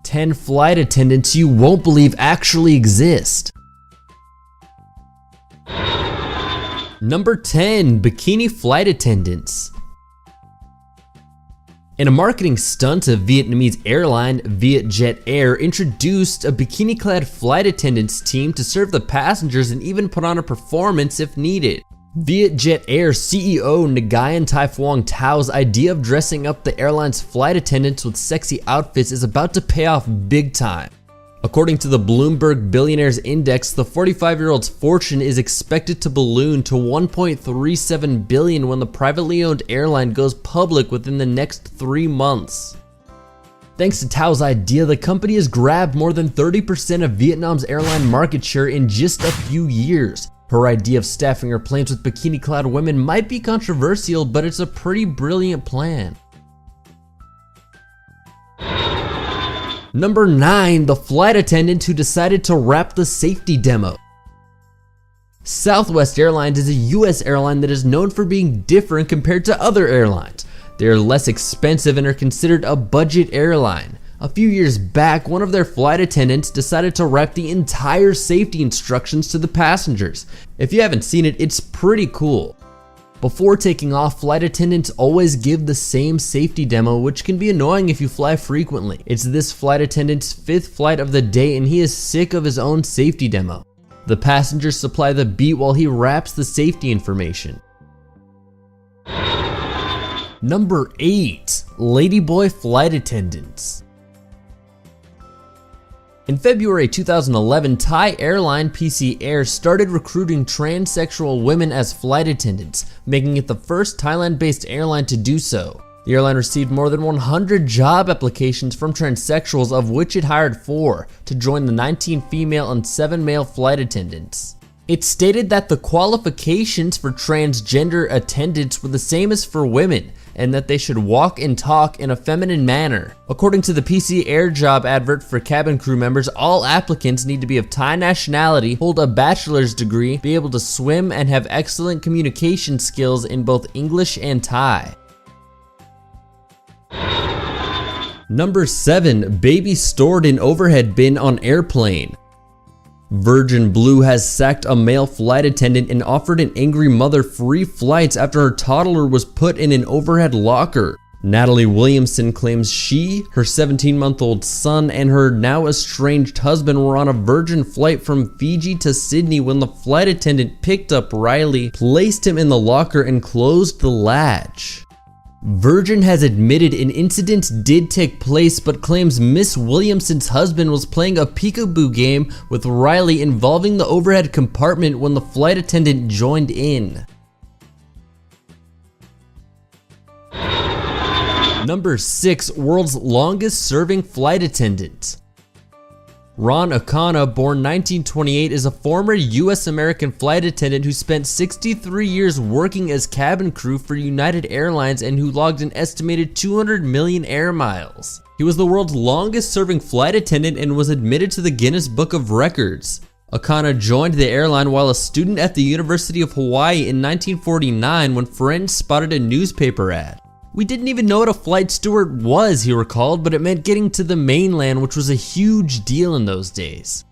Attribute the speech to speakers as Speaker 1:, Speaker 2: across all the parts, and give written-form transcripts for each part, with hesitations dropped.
Speaker 1: 10 flight attendants you won't believe actually exist. Number 10. Bikini flight attendants. In a marketing stunt, a Vietnamese airline, Vietjet Air, introduced a bikini-clad flight attendants team to serve the passengers and even put on a performance if needed. Vietjet Air CEO Nguyen Tai Phuong Tao's idea of dressing up the airline's flight attendants with sexy outfits is about to pay off big time. According to the Bloomberg Billionaires Index, the 45-year-old's fortune is expected to balloon to $1.37 billion when the privately owned airline goes public within the next 3 months. Thanks to Tao's idea, the company has grabbed more than 30% of Vietnam's airline market share in just a few years. Her idea of staffing her planes with bikini-clad women might be controversial, but it's a pretty brilliant plan. Number 9. The flight attendant who decided to rap the safety demo. Southwest Airlines is a US airline that is known for being different compared to other airlines. They are less expensive and are considered a budget airline. A few years back, one of their flight attendants decided to rap the entire safety instructions to the passengers. If you haven't seen it, it's pretty cool. Before taking off, flight attendants always give the same safety demo, which can be annoying if you fly frequently. It's this flight attendant's 5th flight of the day and he is sick of his own safety demo. The passengers supply the beat while he raps the safety information. Number 8. Ladyboy flight attendants. In February 2011, Thai airline PC Air started recruiting transsexual women as flight attendants, making it the first Thailand-based airline to do so. The airline received more than 100 job applications from transsexuals, of which it hired 4 to join the 19 female and 7 male flight attendants. It stated that the qualifications for transgender attendants were the same as for women, and that they should walk and talk in a feminine manner. According to the PC Air job advert for cabin crew members, all applicants need to be of Thai nationality, hold a bachelor's degree, be able to swim, and have excellent communication skills in both English and Thai. Number 7. Baby stored in overhead bin on airplane. Virgin Blue has sacked a male flight attendant and offered an angry mother free flights after her toddler was put in an overhead locker. Natalie Williamson claims she, her 17-month-old son, and her now estranged husband were on a Virgin flight from Fiji to Sydney when the flight attendant picked up Riley, placed him in the locker, and closed the latch. Virgin has admitted an incident did take place, but claims Miss Williamson's husband was playing a peekaboo game with Riley involving the overhead compartment when the flight attendant joined in. Number 6. World's longest serving flight attendant. Ron Akana, born 1928, is a former US-American flight attendant who spent 63 years working as cabin crew for United Airlines and who logged an estimated 200 million air miles. He was the world's longest-serving flight attendant and was admitted to the Guinness Book of Records. Akana joined the airline while a student at the University of Hawaii in 1949 when friends spotted a newspaper ad. "We didn't even know what a flight steward was," he recalled, but it meant getting to the mainland, which was a huge deal in those days.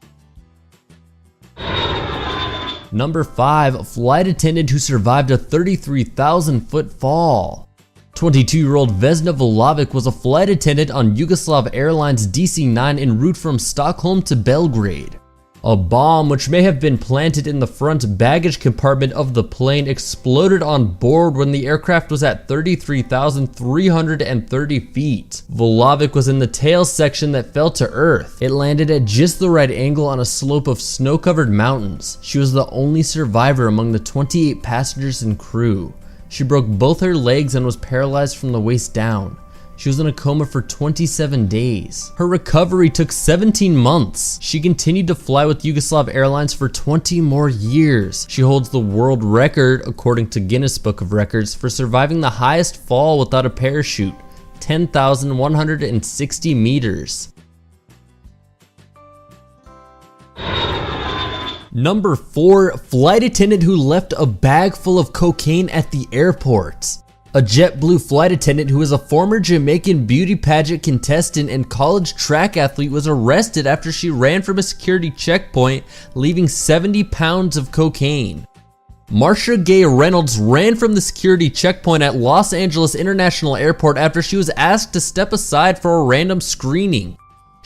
Speaker 1: Number 5. A flight attendant who survived a 33,000-foot fall. 22-year-old Vesna Vlahovic was a flight attendant on Yugoslav Airlines DC-9 en route from Stockholm to Belgrade. A bomb, which may have been planted in the front baggage compartment of the plane, exploded on board when the aircraft was at 33,330 feet. Vlahovic was in the tail section that fell to earth. It landed at just the right angle on a slope of snow-covered mountains. She was the only survivor among the 28 passengers and crew. She broke both her legs and was paralyzed from the waist down. She was in a coma for 27 days. Her recovery took 17 months. She continued to fly with Yugoslav Airlines for 20 more years. She holds the world record, according to Guinness Book of Records, for surviving the highest fall without a parachute, 10,160 meters. Number 4. Flight attendant who left a bag full of cocaine at the airport. A JetBlue flight attendant who was a former Jamaican beauty pageant contestant and college track athlete was arrested after she ran from a security checkpoint, leaving 70 pounds of cocaine. Marsha Gay Reynolds ran from the security checkpoint at Los Angeles International Airport after she was asked to step aside for a random screening.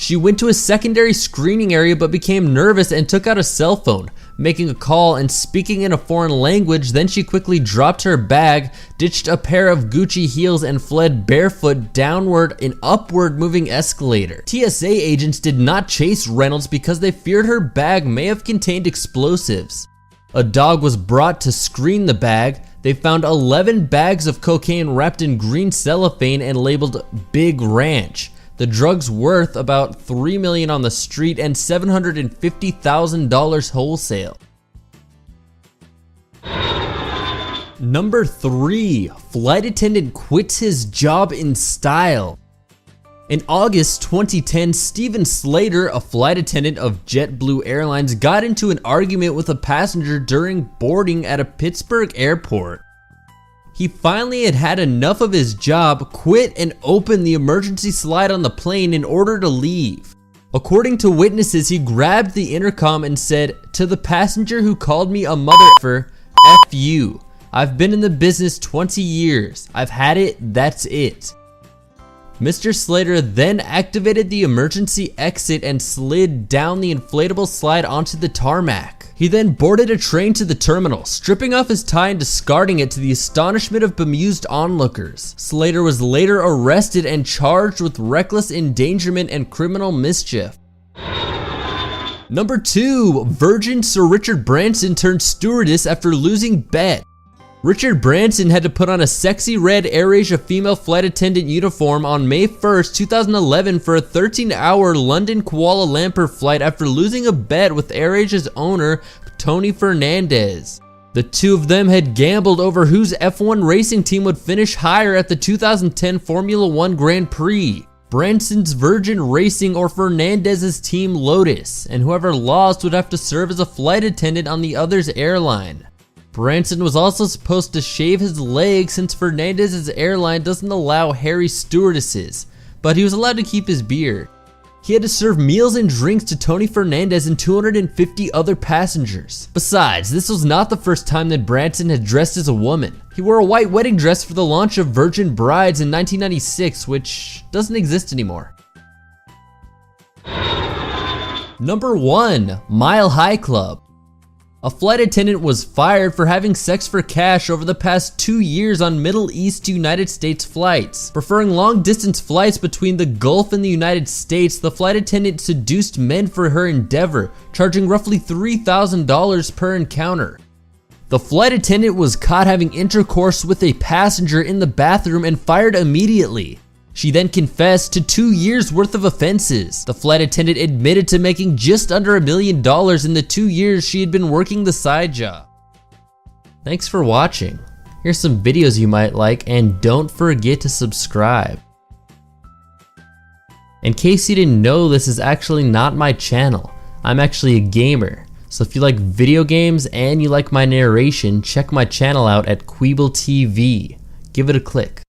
Speaker 1: She went to a secondary screening area but became nervous and took out a cell phone, making a call and speaking in a foreign language. Then she quickly dropped her bag, ditched a pair of Gucci heels, and fled barefoot downward an upward moving escalator. TSA agents did not chase Reynolds because they feared her bag may have contained explosives. A dog was brought to screen the bag. They found 11 bags of cocaine wrapped in green cellophane and labeled Big Ranch. The drug's worth about $3 million on the street and $750,000 wholesale. Number 3, flight attendant quits his job in style. In August 2010, Steven Slater, a flight attendant of JetBlue Airlines, got into an argument with a passenger during boarding at a Pittsburgh airport. He finally had enough of his job, quit, and opened the emergency slide on the plane in order to leave. According to witnesses, he grabbed the intercom and said, "To the passenger who called me a motherfucker, F you. I've been in the business 20 years. I've had it, that's it." Mr. Slater then activated the emergency exit and slid down the inflatable slide onto the tarmac. He then boarded a train to the terminal, stripping off his tie and discarding it to the astonishment of bemused onlookers. Slater was later arrested and charged with reckless endangerment and criminal mischief. Number 2, Virgin Sir Richard Branson turned stewardess after losing bet. Richard Branson had to put on a sexy red AirAsia female flight attendant uniform on May 1st, 2011 for a 13-hour London-Kuala Lumpur flight after losing a bet with AirAsia's owner, Tony Fernandez. The two of them had gambled over whose F1 racing team would finish higher at the 2010 Formula One Grand Prix. Branson's Virgin Racing or Fernandez's Team Lotus, and whoever lost would have to serve as a flight attendant on the other's airline. Branson was also supposed to shave his leg since Fernandez's airline doesn't allow hairy stewardesses, but he was allowed to keep his beard. He had to serve meals and drinks to Tony Fernandez and 250 other passengers. Besides, this was not the first time that Branson had dressed as a woman. He wore a white wedding dress for the launch of Virgin Brides in 1996, which doesn't exist anymore. Number 1, Mile High Club. A flight attendant was fired for having sex for cash over the past 2 years on Middle East to United States flights. Preferring long-distance flights between the Gulf and the United States, the flight attendant seduced men for her endeavor, charging roughly $3,000 per encounter. The flight attendant was caught having intercourse with a passenger in the bathroom and fired immediately. She then confessed to 2 years worth of offenses. The flight attendant admitted to making just under $1 million in the 2 years she had been working the side job. Thanks for watching. Here's some videos you might like, and don't forget to subscribe. In case you didn't know, this is actually not my channel. I'm actually a gamer. So if you like video games and you like my narration, check my channel out at Queeble TV. Give it a click.